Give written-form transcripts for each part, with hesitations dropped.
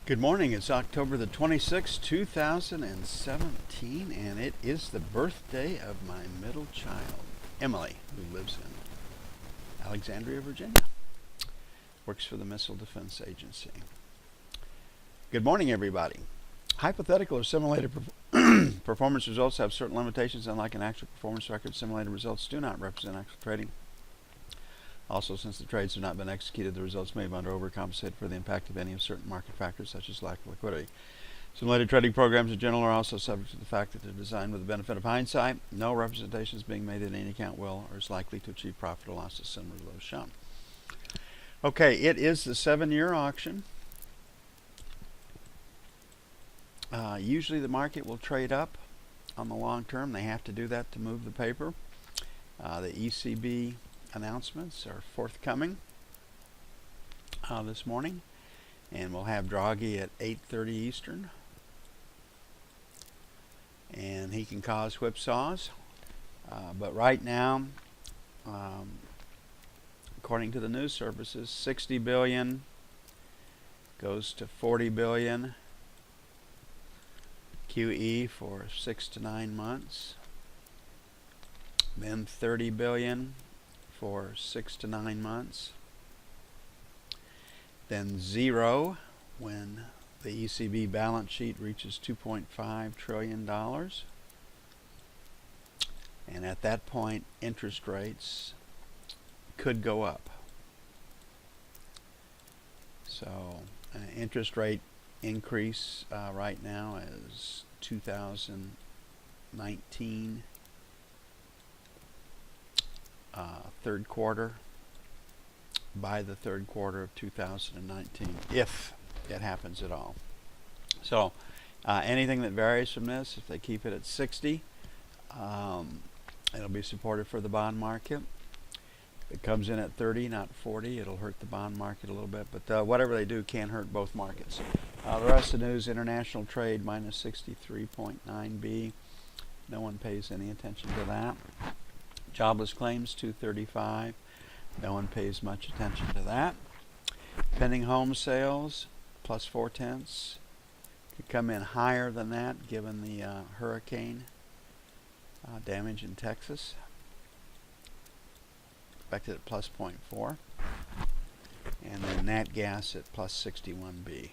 Good morning. It's October the 26th, 2017, and it is the birthday of my middle child, Emily, who lives in Alexandria, Virginia. Works for the Missile Defense Agency. Good morning, everybody. Hypothetical or simulated performance results have certain limitations. Unlike an actual performance record, simulated results do not represent actual trading. Also, since the trades have not been executed, the results may have overcompensated for the impact of any of certain market factors, such as lack of liquidity. Simulated trading programs in general are also subject to the fact that they're designed with the benefit of hindsight. No representation is being made that any account will or is likely to achieve profit or losses similar to those shown. Okay, it is the 7-year auction. Usually the market will trade up on the long term. They have to do that to move the paper. The ECB announcements are forthcoming this morning, and we'll have Draghi at 8:30 Eastern, and he can cause whipsaws, but right now, according to the news services, 60 billion goes to 40 billion QE for 6 to 9 months, then 30 billion for 6 to 9 months, then zero when the ECB balance sheet reaches $2.5 trillion, and at that point interest rates could go up. So interest rate increase right now is 2019 third quarter, by the third quarter of 2019, if it happens at all. So anything that varies from this, if they keep it at 60, it'll be supportive for the bond market. If it comes in at 30, not 40, it'll hurt the bond market a little bit, but whatever they do can't hurt both markets. The rest of the news: international trade minus 63.9B. No one pays any attention to that. Jobless claims 235. No one pays much attention to that. Pending home sales plus 0.4. Could come in higher than that given the hurricane damage in Texas. Expected at plus 0.4. And then nat gas at plus 61B.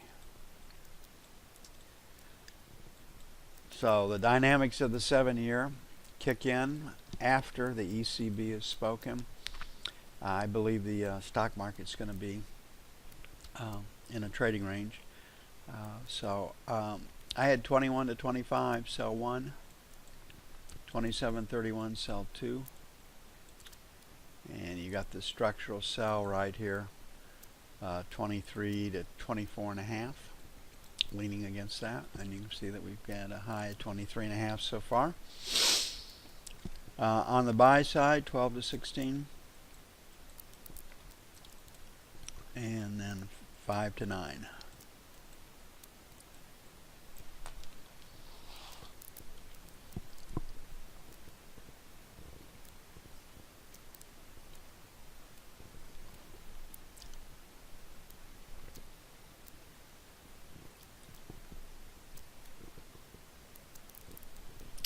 So the dynamics of the 7-year kick in after the ECB has spoken. I believe the stock market's going to be in a trading range. I had 21 to 25, sell 1. 27.31, sell 2. And you got the structural sell right here, 23 to 24.5, leaning against that. And you can see that we've got a high of 23.5 so far. On the buy side, 12 to 16, and then 5 to 9.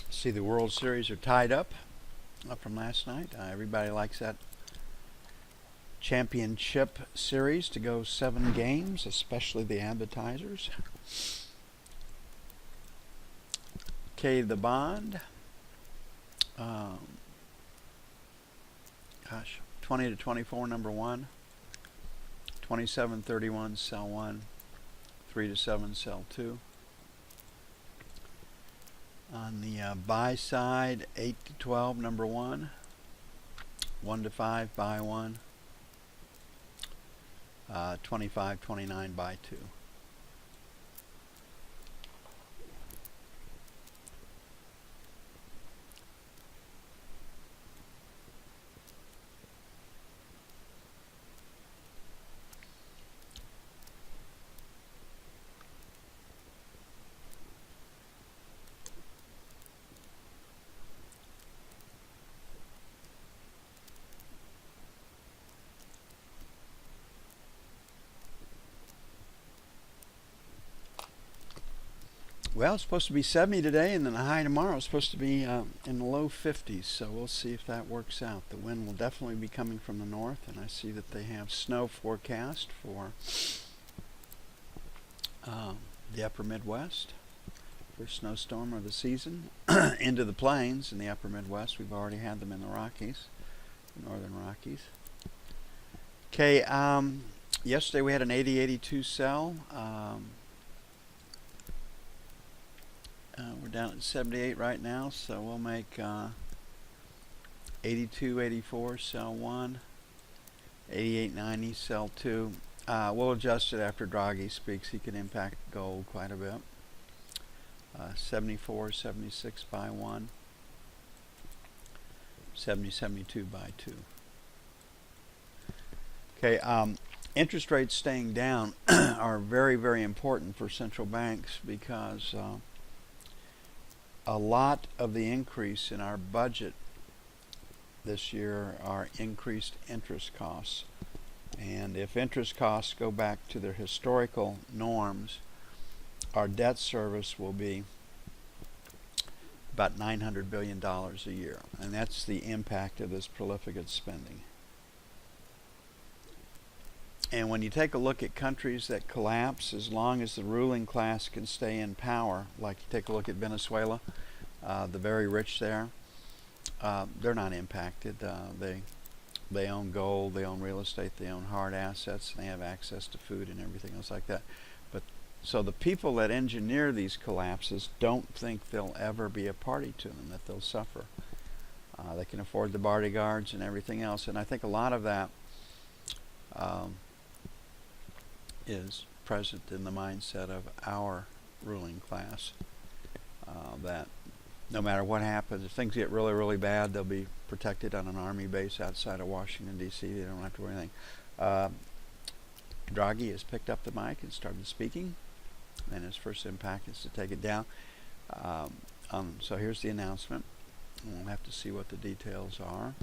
See, the World Series are tied up from last night. Everybody likes that championship series to go 7 games, especially the advertisers. Okay, the bond. 20 to 24, number 1. 27.31, sell 1. 3 to 7, sell 2. On the buy side, 8 to 12, number 1. 1 to 5, buy 1. 25.29, buy 2. Well, it's supposed to be 70 today, and then the high tomorrow is supposed to be in the low 50s, so we'll see if that works out. The wind will definitely be coming from the north, and I see that they have snow forecast for the upper Midwest. First snowstorm of the season into the plains in the upper Midwest. We've already had them in the Rockies, the northern Rockies. Okay, yesterday we had an 80-82 sell. We're down at 78 right now, so we'll make 82-84 sell 1, 88.90 sell 2. We'll adjust it after Draghi speaks. He can impact gold quite a bit. 74.76 buy 1, 70.72 buy 2. Okay, interest rates staying down are very, very important for central banks because a lot of the increase in our budget this year are increased interest costs. And if interest costs go back to their historical norms, our debt service will be about $900 billion a year. And that's the impact of this prolific spending. And when you take a look at countries that collapse, as long as the ruling class can stay in power, like you take a look at Venezuela, the very rich there, they're not impacted. They own gold, they own real estate, they own hard assets, and they have access to food and everything else like that. But so the people that engineer these collapses don't think there'll ever be a party to them, that they'll suffer. They can afford the bodyguards and everything else, and I think a lot of that is present in the mindset of our ruling class, that no matter what happens, if things get really, really bad, they'll be protected on an army base outside of Washington, D.C. They don't have to worry anything. Draghi has picked up the mic and started speaking, and his first impact is to take it down. So here's the announcement. We'll have to see what the details are.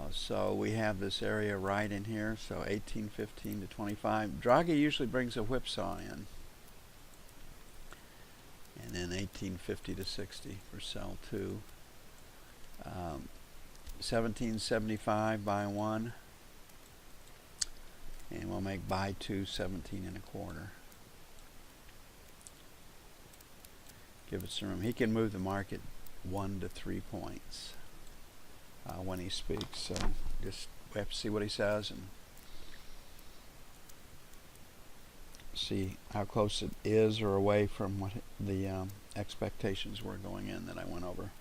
So we have this area right in here, so 18.15 to 25. Draghi usually brings a whipsaw in. And then 18.50 to 60 for sell 2. 17.75 buy 1. And we'll make buy 2 17.25. Give it some room. He can move the market 1 to 3 points when he speaks. So just we have to see what he says and see how close it is or away from what the expectations were going in that I went over.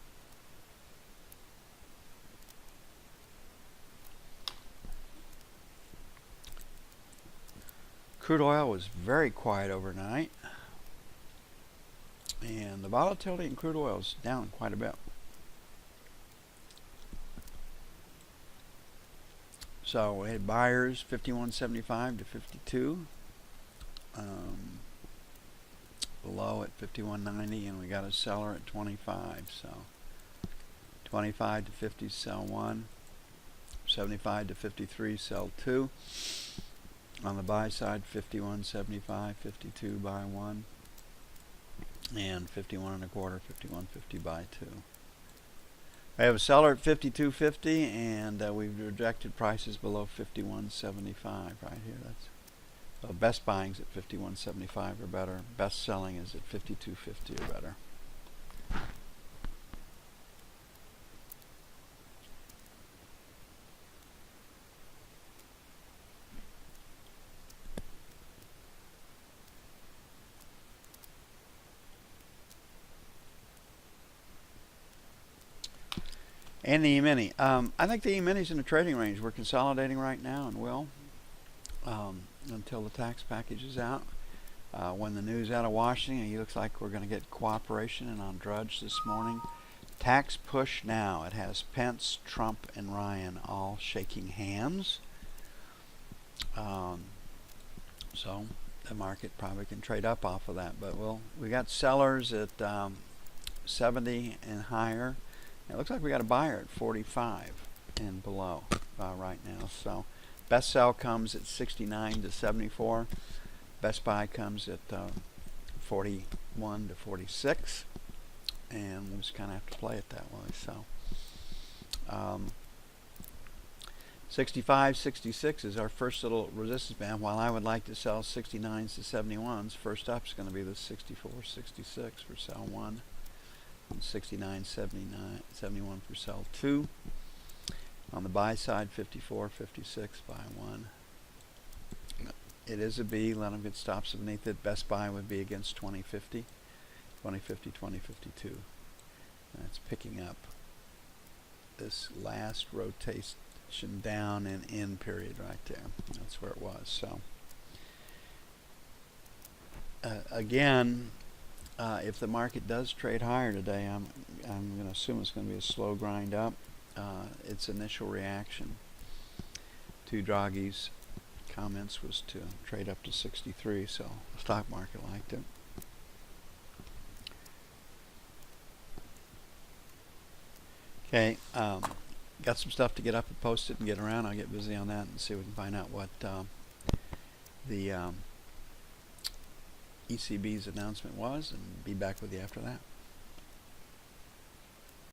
Crude oil was very quiet overnight, and the volatility in crude oil is down quite a bit. So we had buyers 51.75 to 52. Below at 51.90, and we got a seller at 25. So 25 to 50 sell 1, 75 to 53 sell 2. On the buy side, 51.75, 52 buy 1, and 51.25, 51.50 buy 2. I have a seller at 52.50, and we've rejected prices below 51.75 right here. That's best buying's at 51.75 or better. Best selling is at 52.50 or better. And the E-mini. I think the E-mini's in the trading range. We're consolidating right now and will until the tax package is out. When the news out of Washington, it looks like we're going to get cooperation. And on Drudge this morning, tax push now. It has Pence, Trump, and Ryan all shaking hands. So the market probably can trade up off of that. But we got sellers at 70 and higher. It looks like we got a buyer at 45 and below right now. So best sell comes at 69 to 74. Best buy comes at 41 to 46, and we'll just kind of have to play it that way. So 65, 66 is our first little resistance band. While I would like to sell 69s to 71s, first up is going to be the 64, 66 for sell 1, and 69, 79, 71 for sell 2. On the buy side, 54, 56, buy 1. It is a B. Let them get stops beneath it. Best buy would be against 2050, 2050, 2052. That's picking up this last rotation down and in period right there. That's where it was. So again, if the market does trade higher today, I'm going to assume it's going to be a slow grind up. Its initial reaction to Draghi's comments was to trade up to 63, so the stock market liked it. Okay, got some stuff to get up and posted and get around. I'll get busy on that and see if we can find out what the ECB's announcement was, and be back with you after that.